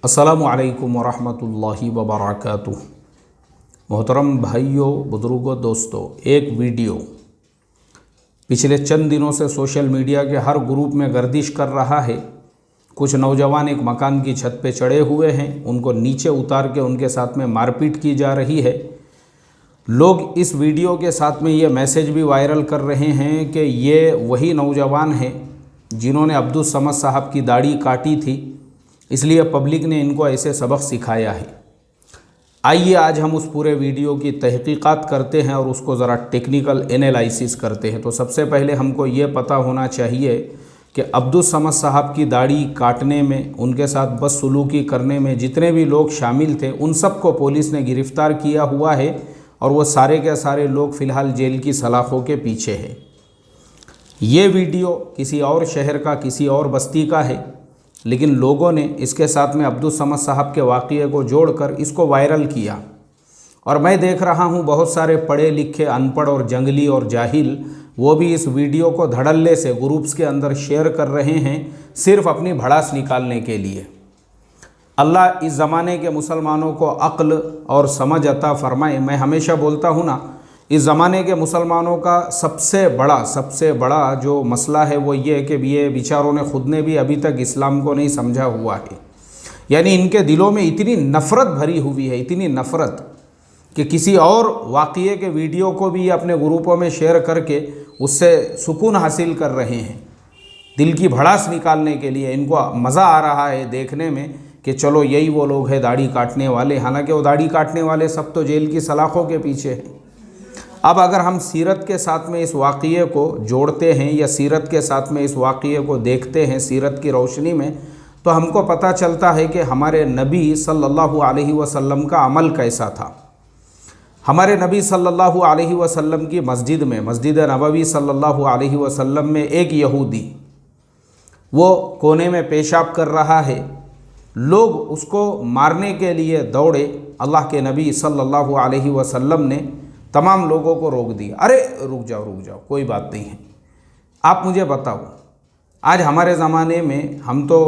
अस्सलामु अलैकुम वरहमतुल्लाहि वबरकातुह। मोहतरम भाइयों, बुज़ुर्गों, दोस्तों, एक वीडियो पिछले चंद दिनों से सोशल मीडिया के हर ग्रुप में गर्दिश कर रहा है। कुछ नौजवान एक मकान की छत पे चढ़े हुए हैं, उनको नीचे उतार के उनके साथ में मारपीट की जा रही है। लोग इस वीडियो के साथ में ये मैसेज भी वायरल कर रहे हैं कि ये वही नौजवान हैं जिन्होंने अब्दुल समद साहब की दाढ़ी काटी थी, इसलिए पब्लिक ने इनको ऐसे सबक सिखाया है। आइए आज हम उस पूरे वीडियो की तहकीकात करते हैं और उसको ज़रा टेक्निकल एनालिसिस करते हैं। तो सबसे पहले हमको ये पता होना चाहिए कि अब्दुल समद साहब की दाढ़ी काटने में, उनके साथ बदसलूकी करने में जितने भी लोग शामिल थे, उन सबको पुलिस ने गिरफ़्तार किया हुआ है और वो सारे के सारे लोग फ़िलहाल जेल की सलाखों के पीछे है। ये वीडियो किसी और शहर का, किसी और बस्ती का है, लेकिन लोगों ने इसके साथ में अब्दुल समद साहब के वाक़ये को जोड़कर इसको वायरल किया। और मैं देख रहा हूँ बहुत सारे पढ़े लिखे, अनपढ़ और जंगली और जाहिल, वो भी इस वीडियो को धड़ल्ले से ग्रुप्स के अंदर शेयर कर रहे हैं, सिर्फ अपनी भड़ास निकालने के लिए। अल्लाह इस ज़माने के मुसलमानों को अक्ल और समझ अता फ़रमाए। मैं हमेशा बोलता हूँ ना, इस ज़माने के मुसलमानों का सबसे बड़ा जो मसला है वो ये है कि ये बेचारों ने ख़ुद ने भी अभी तक इस्लाम को नहीं समझा हुआ है। यानी इनके दिलों में इतनी नफ़रत भरी हुई है, इतनी नफ़रत कि किसी और वाक़ये के वीडियो को भी अपने ग्रुपों में शेयर करके उससे सुकून हासिल कर रहे हैं। दिल की भड़ास निकालने के लिए इनको मज़ा आ रहा है देखने में कि चलो यही वो लोग हैं दाढ़ी काटने वाले। हालांकि वो दाढ़ी काटने वाले सब तो जेल की सलाखों के पीछे हैं। अब अगर हम सीरत के साथ में इस वाक़ये को जोड़ते हैं या सीरत के साथ में इस वाक़ये को देखते हैं सीरत की रोशनी में, तो हमको पता चलता है कि हमारे नबी सल्लल्लाहु अलैहि वसल्लम का अमल कैसा था। हमारे नबी सल्लल्लाहु अलैहि वसल्लम की मस्जिद में, मस्जिद नबवी सल्लल्लाहु अलैहि वसल्लम में एक यहूदी वो कोने में पेशाब कर रहा है। लोग उसको मारने के लिए दौड़े। अल्लाह के नबी सल्लल्लाहु अलैहि वसल्लम ने तमाम लोगों को रोक दिया। अरे रुक जाओ, कोई बात नहीं है। आप मुझे बताओ, आज हमारे ज़माने में हम तो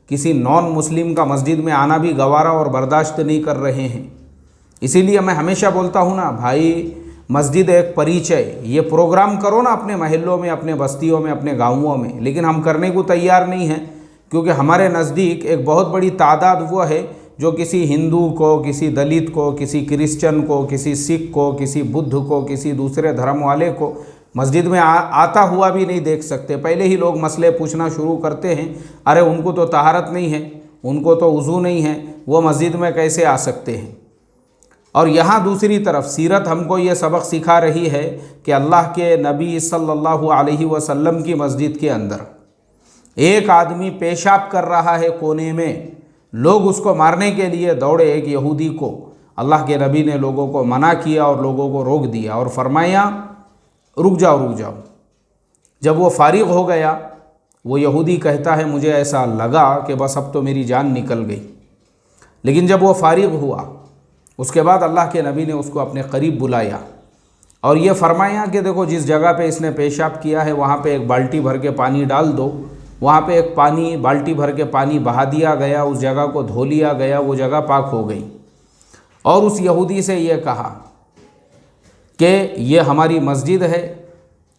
किसी नॉन मुस्लिम का मस्जिद में आना भी गवारा और बर्दाश्त नहीं कर रहे हैं। इसीलिए मैं हमेशा बोलता हूँ ना भाई, मस्जिद एक परिचय, ये प्रोग्राम करो ना अपने महल्लों में, अपने बस्तियों में, अपने गाँवों में, लेकिन हम करने को तैयार नहीं हैं। क्योंकि हमारे नज़दीक एक बहुत बड़ी तादाद वो है जो किसी हिंदू को, किसी दलित को, किसी क्रिश्चियन को, किसी सिख को, किसी बुद्ध को, किसी दूसरे धर्म वाले को मस्जिद में आता हुआ भी नहीं देख सकते। पहले ही लोग मसले पूछना शुरू करते हैं, अरे उनको तो तहारत नहीं है, उनको तो वज़ू नहीं है, वो मस्जिद में कैसे आ सकते हैं। और यहाँ दूसरी तरफ सीरत हमको ये सबक सिखा रही है कि अल्लाह के नबी सल्लल्लाहु अलैहि वसल्लम की मस्जिद के अंदर एक आदमी पेशाब कर रहा है कोने में, लोग उसको मारने के लिए दौड़े। एक यहूदी को अल्लाह के नबी ने लोगों को मना किया और लोगों को रोक दिया और फरमाया रुक जाओ। जब वो फारिग हो गया, वो यहूदी कहता है मुझे ऐसा लगा कि बस अब तो मेरी जान निकल गई। लेकिन जब वो फारिग हुआ, उसके बाद अल्लाह के नबी ने उसको अपने करीब बुलाया और ये फरमाया कि देखो, जिस जगह पे इसने पेशाब किया है वहाँ पे एक बाल्टी भर के पानी डाल दो। वहाँ पे एक बाल्टी भर के पानी बहा दिया गया, उस जगह को धो लिया गया, वो जगह पाक हो गई। और उस यहूदी से ये कहा कि ये हमारी मस्जिद है,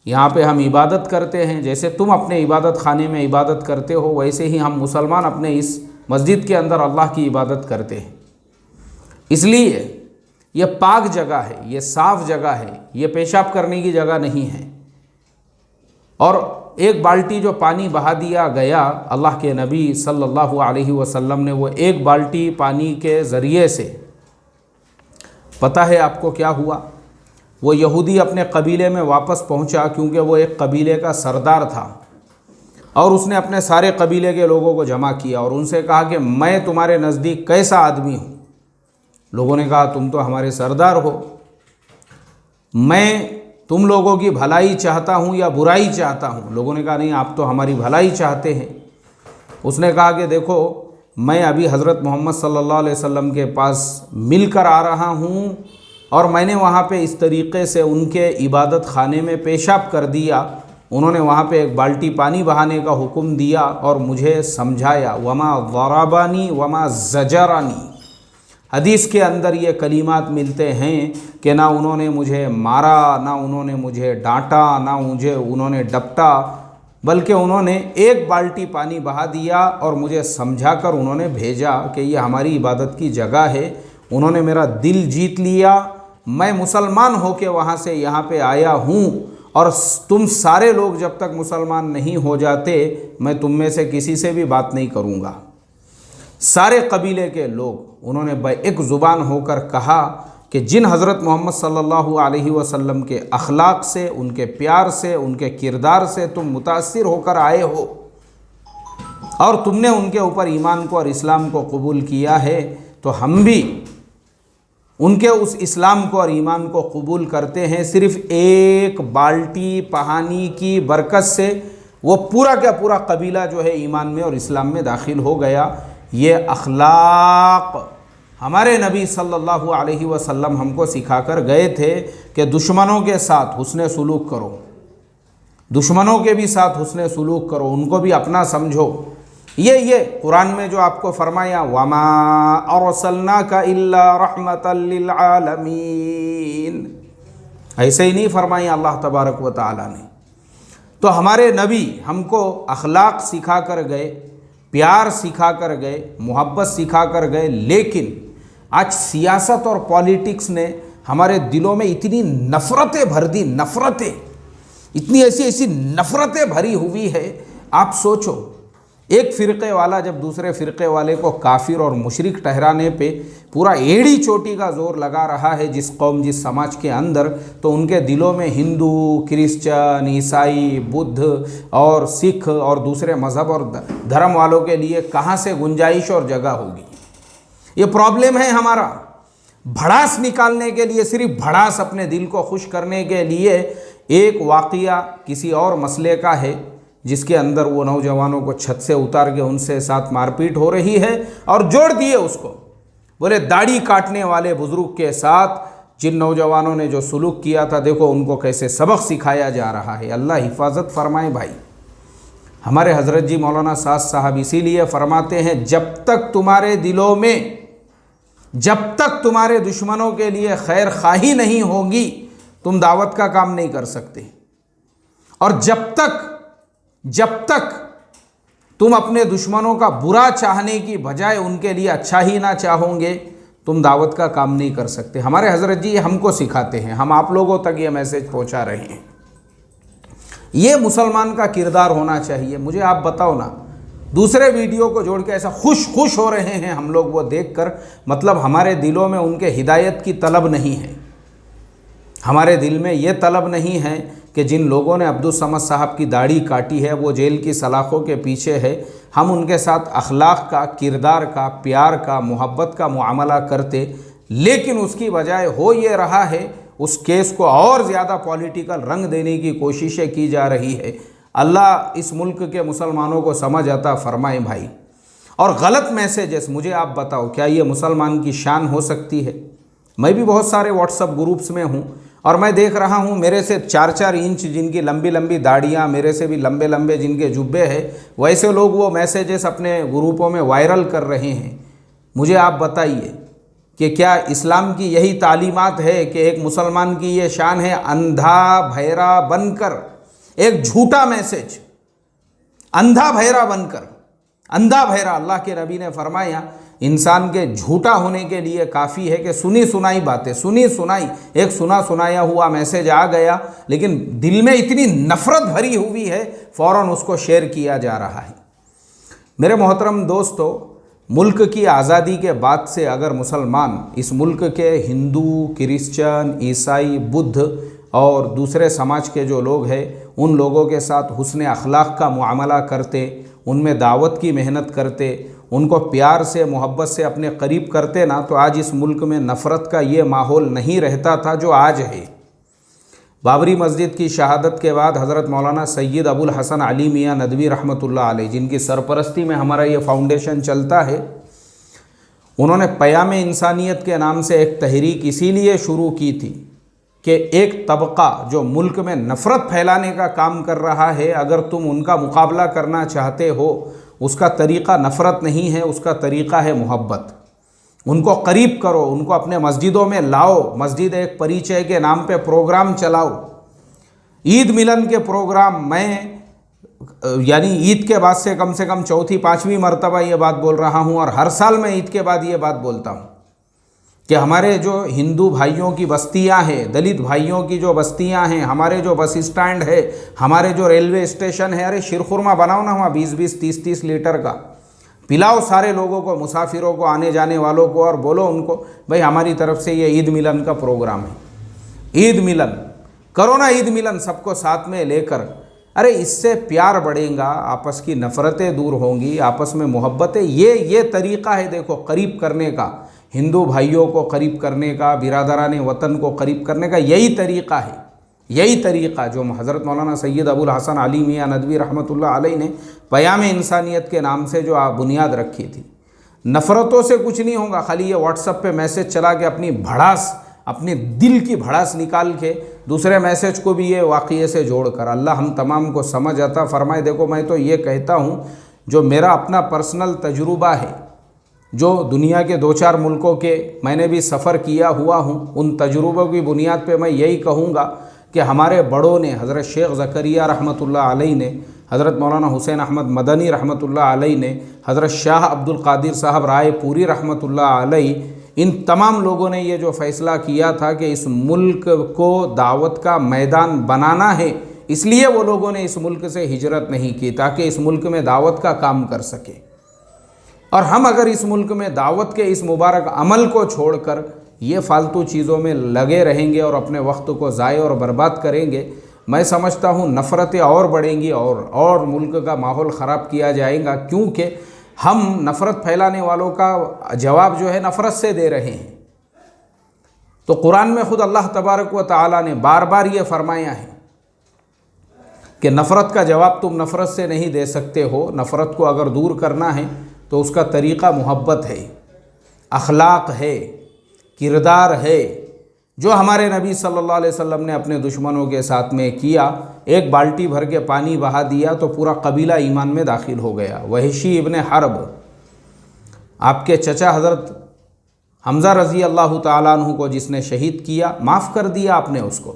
यहाँ पे हम इबादत करते हैं। जैसे तुम अपने इबादत खाने में इबादत करते हो, वैसे ही हम मुसलमान अपने इस मस्जिद के अंदर अल्लाह की इबादत करते हैं। इसलिए ये पाक जगह है, ये साफ़ जगह है, ये पेशाब करने की जगह नहीं है। और एक बाल्टी जो पानी बहा दिया गया, अल्लाह के नबी सल्लल्लाहु अलैहि वसल्लम ने वो एक बाल्टी पानी के ज़रिए से, पता है आपको क्या हुआ? वो यहूदी अपने कबीले में वापस पहुंचा, क्योंकि वो एक कबीले का सरदार था और उसने अपने सारे कबीले के लोगों को जमा किया और उनसे कहा कि मैं तुम्हारे नज़दीक कैसा आदमी हूँ। लोगों ने कहा तुम तो हमारे सरदार हो, मैं तुम लोगों की भलाई चाहता हूँ या बुराई चाहता हूँ। लोगों ने कहा नहीं, आप तो हमारी भलाई चाहते हैं। उसने कहा कि देखो, मैं अभी हज़रत मोहम्मद सल्लल्लाहु अलैहि वसल्लम के पास मिलकर आ रहा हूँ और मैंने वहाँ पे इस तरीक़े से उनके इबादत खाने में पेशाब कर दिया उन्होंने वहाँ पे एक बाल्टी पानी बहाने का हुक्म दिया और मुझे समझाया, वमा ज़राबानी वमा ज़जरानी। हदीस के अंदर ये कलिमात मिलते हैं कि ना उन्होंने मुझे मारा, ना उन्होंने मुझे डांटा, ना मुझे उन्होंने डपटा, बल्कि उन्होंने एक बाल्टी पानी बहा दिया और मुझे समझाकर उन्होंने भेजा कि ये हमारी इबादत की जगह है। उन्होंने मेरा दिल जीत लिया। मैं मुसलमान होकर वहाँ से यहाँ पे आया हूँ और तुम सारे लोग जब तक मुसलमान नहीं हो जाते मैं तुम में से किसी से भी बात नहीं करूँगा। सारे कबीले के लोग उन्होंने एक ज़ुबान होकर कहा कि जिन हज़रत मोहम्मद सल्लल्लाहु अलैहि वसल्लम के अखलाक से, उनके प्यार से, उनके किरदार से तुम मुतासिर होकर आए हो और तुमने उनके ऊपर ईमान को और इस्लाम को कबूल किया है, तो हम भी उनके उस इस्लाम को और ईमान को कबूल करते हैं। सिर्फ़ एक बाल्टी पानी की बरकत से वो पूरा का पूरा कबीला जो है ईमान में और इस्लाम में दाखिल हो गया। ये अखलाक हमारे नबी सल्लल्लाहु अलैहि वसल्लम हमको सिखाकर गए थे कि दुश्मनों के साथ हुस्ने सुलूक करो, दुश्मनों के भी साथ हुस्ने सुलूक करो, उनको भी अपना समझो। ये कुरान में जो आपको फरमाया, वमा अरसलनाका इल्ला रहमतल लिल आलमीन, ऐसे ही नहीं फरमाया अल्लाह तबारक व तआला ने। तो हमारे नबी हमको अखलाक सिखा कर गए, प्यार सिखा कर गए, मोहब्बत सिखा कर गए, लेकिन आज सियासत और पॉलिटिक्स ने हमारे दिलों में इतनी नफ़रतें भर दी, नफ़रतें, इतनी ऐसी नफ़रतें भरी हुई है। आप सोचो, एक फ़िरक़े वाला जब दूसरे फ़िरक़े वाले को काफिर और मुशरिक ठहराने पे पूरा एड़ी चोटी का ज़ोर लगा रहा है जिस कौम जिस समाज के अंदर, तो उनके दिलों में हिंदू, क्रिश्चियन, ईसाई, बुद्ध और सिख और दूसरे मज़हब और धर्म वालों के लिए कहाँ से गुंजाइश और जगह होगी। ये प्रॉब्लम है हमारा। भड़ास निकालने के लिए, सिर्फ भड़ास अपने दिल को खुश करने के लिए एक वाक़िया किसी और मसले का है जिसके अंदर वो नौजवानों को छत से उतार के उनसे साथ मारपीट हो रही है और जोड़ दिए उसको, बोले दाढ़ी काटने वाले बुज़ुर्ग के साथ जिन नौजवानों ने जो सुलूक किया था, देखो उनको कैसे सबक सिखाया जा रहा है। अल्लाह हिफाजत फरमाए भाई। हमारे हज़रत जी मौलाना साद साहब इसीलिए फरमाते हैं, जब तक तुम्हारे दिलों में, जब तक तुम्हारे दुश्मनों के लिए खैर खाही नहीं होगी, तुम दावत का काम नहीं कर सकते। और जब तक तुम अपने दुश्मनों का बुरा चाहने की बजाय उनके लिए अच्छा ही ना चाहोगे, तुम दावत का काम नहीं कर सकते। हमारे हज़रत जी हमको सिखाते हैं, हम आप लोगों तक ये मैसेज पहुंचा रहे हैं। ये मुसलमान का किरदार होना चाहिए। मुझे आप बताओ ना, दूसरे वीडियो को जोड़ के ऐसा खुश हो रहे हैं हम लोग वो देखकर, मतलब हमारे दिलों में उनके हिदायत की तलब नहीं है। हमारे दिल में ये तलब नहीं है कि जिन लोगों ने अब्दुल समद साहब की दाढ़ी काटी है वो जेल की सलाखों के पीछे है, हम उनके साथ अखलाक का, किरदार का, प्यार का, मोहब्बत का मुआमला करते, लेकिन उसकी बजाय हो ये रहा है उस केस को और ज़्यादा पॉलिटिकल रंग देने की कोशिशें की जा रही है। अल्लाह इस मुल्क के मुसलमानों को समझ अता फरमाए भाई। और गलत मैसेजेस, मुझे आप बताओ, क्या ये मुसलमान की शान हो सकती है? मैं भी बहुत सारे व्हाट्सएप ग्रुप्स में हूँ और मैं देख रहा हूँ मेरे से 4-4 इंच जिनकी लंबी लंबी दाढ़ियाँ, मेरे से भी लंबे लंबे जिनके जुब्बे हैं, वैसे लोग वो मैसेजेस अपने ग्रुपों में वायरल कर रहे हैं। मुझे आप बताइए कि क्या इस्लाम की यही तालीमात है कि एक मुसलमान की ये शान है अंधा भैरा बनकर, एक झूठा मैसेज, अंधा भैरा बनकर, अंधा भैरा, अल्लाह के नबी ने फरमाया इंसान के झूठा होने के लिए काफ़ी है कि सुनी सुनाई बातें, सुनी सुनाई एक सुना सुनाया हुआ मैसेज आ गया, लेकिन दिल में इतनी नफ़रत भरी हुई है, फ़ौरन उसको शेयर किया जा रहा है। मेरे मोहतरम दोस्तों, मुल्क की आज़ादी के बाद से अगर मुसलमान इस मुल्क के हिंदू, क्रिश्चियन, ईसाई, बुद्ध और दूसरे समाज के जो लोग हैं उन लोगों के साथ हुस्न अखलाक का मुआमला करते, उनमें दावत की मेहनत करते, उनको प्यार से, मोहब्बत से अपने करीब करते ना, तो आज इस मुल्क में नफ़रत का ये माहौल नहीं रहता था जो आज है। बाबरी मस्जिद की शहादत के बाद हज़रत मौलाना सैयद अबुल हसन अली मियाँ नदवी रहमतुल्लाह अलैह, जिनकी सरपरस्ती में हमारा ये फाउंडेशन चलता है, उन्होंने क़याम इंसानियत के नाम से एक तहरीक इसीलिए शुरू की थी कि एक तबका जो मुल्क में नफ़रत फैलाने का काम कर रहा है, अगर तुम उनका मुकाबला करना चाहते हो, उसका तरीक़ा नफ़रत नहीं है, उसका तरीक़ा है मोहब्बत। उनको करीब करो, उनको अपने मस्जिदों में लाओ, मस्जिद एक परिचय के नाम पे प्रोग्राम चलाओ। ईद मिलन के प्रोग्राम, मैं यानी ईद के बाद से कम चौथी पाँचवीं मरतबा ये बात बोल रहा हूँ, और हर साल मैं ईद के बाद ये बात बोलता हूँ कि हमारे जो हिंदू भाइयों की बस्तियाँ हैं, दलित भाइयों की जो बस्तियाँ हैं, हमारे जो बस स्टैंड है, हमारे जो रेलवे स्टेशन है, अरे शीरखुरमा बनाओ ना वहाँ 20-20 30-30 लीटर का, पिलाओ सारे लोगों को, मुसाफिरों को, आने जाने वालों को, और बोलो उनको भाई हमारी तरफ से ये ईद मिलन का प्रोग्राम है। ईद मिलन करो ना, ईद मिलन सबको साथ में लेकर। अरे इससे प्यार बढ़ेगा, आपस की नफ़रतें दूर होंगी, आपस में मोहब्बतें, ये तरीक़ा है देखो करीब करने का, हिंदू भाइयों को करीब करने का, बिरादरान वतन को करीब करने का, यही तरीक़ा है। यही तरीक़ा जो हज़रत मौलाना सैयद अबुल हसन अली मियाँ नदवी रहमतुल्लाह अलैह ने क़याम इंसानियत के नाम से जो बुनियाद रखी थी। नफ़रतों से कुछ नहीं होगा, खाली ये व्हाट्सएप पे मैसेज चला के अपनी भड़ास, अपने दिल की भड़ास निकाल के दूसरे मैसेज को भी ये वाक़ये से जोड़कर, अल्लाह हम तमाम को समझ अता फ़रमाए। देखो मैं तो ये कहता हूँ, जो मेरा अपना पर्सनल तजुर्बा है, जो दुनिया के 2-4 मुल्कों के मैंने भी सफ़र किया हुआ हूँ, उन तजुर्बों की बुनियाद पे मैं यही कहूँगा कि हमारे बड़ों ने, हज़रत शेख ज़करिया रहमतुल्लाह अलैह ने, हज़रत मौलाना हुसैन अहमद मदनी रहमतुल्लाह अलैह ने, हज़रत शाह अब्दुल कादिर साहब रायपुरी रहमतुल्लाह अलैह, इन तमाम लोगों ने ये जो फ़ैसला किया था कि इस मुल्क को दावत का मैदान बनाना है, इसलिए वो लोगों ने इस मुल्क से हिजरत नहीं की ताकि इस मुल्क में दावत का काम कर सके। और हम अगर इस मुल्क में दावत के इस मुबारक अमल को छोड़कर ये फ़ालतू चीज़ों में लगे रहेंगे और अपने वक्त को ज़ाय और बर्बाद करेंगे, मैं समझता हूँ नफ़रतें और बढ़ेंगी और मुल्क का माहौल ख़राब किया जाएगा, क्योंकि हम नफ़रत फैलाने वालों का जवाब जो है नफ़रत से दे रहे हैं। तो कुरान में ख़ुद अल्लाह तबारक व तआला ने बार बार ये फरमाया है कि नफ़रत का जवाब तुम नफ़रत से नहीं दे सकते हो। नफ़रत को अगर दूर करना है तो उसका तरीक़ा मोहब्बत है, अखलाक है, किरदार है, जो हमारे नबी सल्लल्लाहु अलैहि वसल्लम ने अपने दुश्मनों के साथ में किया। एक बाल्टी भर के पानी बहा दिया तो पूरा कबीला ईमान में दाखिल हो गया। वहशी इब्ने हर्ब, आपके चचा हज़रत हमज़ा रज़ी अल्लाह ताला अन्हु को जिसने शहीद किया, माफ़ कर दिया आपने उसको।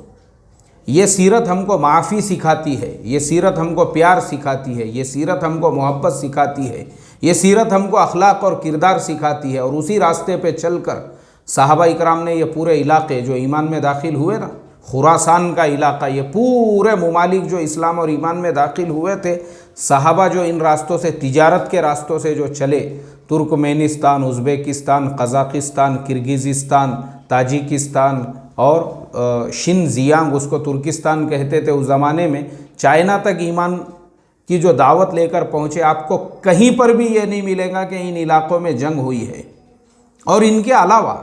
ये सीरत हमको माफ़ी सिखाती है, ये सीरत हमको प्यार सिखाती है, ये सीरत हमको मोहब्बत सिखाती है, ये सीरत हमको अखलाक और किरदार सिखाती है। और उसी रास्ते पे चलकर साहबा इकराम ने ये पूरे इलाके जो ईमान में दाखिल हुए ना, खुरासान का इलाका, ये पूरे मुमालिक जो इस्लाम और ईमान में दाखिल हुए थे, साहबा जो इन रास्तों से, तिजारत के रास्तों से जो चले, तुर्कमेनिस्तान, उज़्बेकिस्तान, कज़ाकिस्तान, किर्गिज़िस्तान, ताजिकिस्तान और शिनजियांग, उसको तुर्किस्तान कहते थे उस ज़माने में, चाइना तक ईमान की जो दावत लेकर पहुँचे। आपको कहीं पर भी ये नहीं मिलेगा कि इन इलाक़ों में जंग हुई है। और इनके अलावा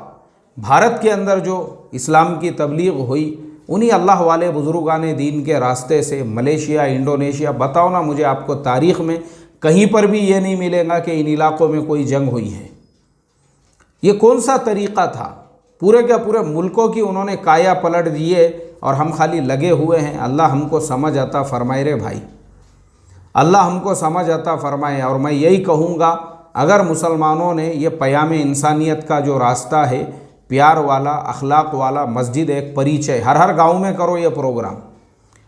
भारत के अंदर जो इस्लाम की तबलीग हुई, उन्हीं अल्लाह वाले बुज़ुर्गान दीन के रास्ते से, मलेशिया, इंडोनेशिया, बताओ ना मुझे आपको तारीख़ में कहीं पर भी ये नहीं मिलेगा कि इन इलाक़ों में कोई जंग हुई है। ये कौन सा तरीक़ा था? पूरे के पूरे मुल्कों की उन्होंने काया पलट दिए और हम खाली लगे हुए हैं। अल्लाह हमको समझ आता फ़रमाए रे भाई, अल्लाह हमको समझ आता फ़रमाए। और मैं यही कहूँगा, अगर मुसलमानों ने ये क़याम इंसानियत का जो रास्ता है, प्यार वाला, अखलाक वाला, मस्जिद एक परिचय, हर गांव में करो ये प्रोग्राम,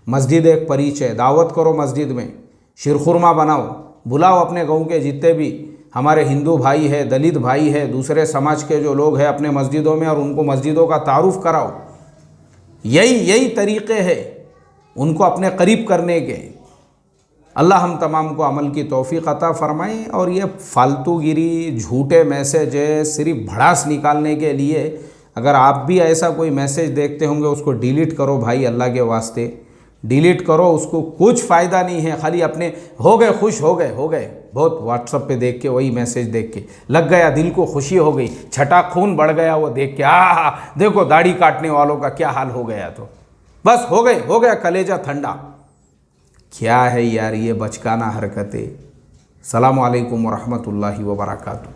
मस्जिद एक परिचय, दावत करो मस्जिद में, शीरखुरमा बनाओ, बुलाओ अपने गांव के जितने भी हमारे हिंदू भाई है, दलित भाई है, दूसरे समाज के जो लोग हैं अपने मस्जिदों में, और उनको मस्जिदों का तारुफ कराओ। यही तरीक़े हैं उनको अपने करीब करने के। अल्लाह हम तमाम को अमल की तौफ़ीक़ अता फ़रमाए। और ये फालतूगिरी, झूठे मैसेज सिर्फ भड़ास निकालने के लिए, अगर आप भी ऐसा कोई मैसेज देखते होंगे उसको डिलीट करो भाई, अल्लाह के वास्ते डिलीट करो, उसको कुछ फ़ायदा नहीं है। खाली अपने हो गए, खुश हो गए बहुत, व्हाट्सएप पे देख के, वही मैसेज देख के लग गया, दिल को खुशी हो गई, छटा खून बढ़ गया वो देख के, देखो दाढ़ी काटने वालों का क्या हाल हो गया, तो बस हो गया कलेजा ठंडा। क्या है यार ये बचकाना हरकतें। सलाम अलैकुम व रहमतुल्लाहि व बरकातुहू।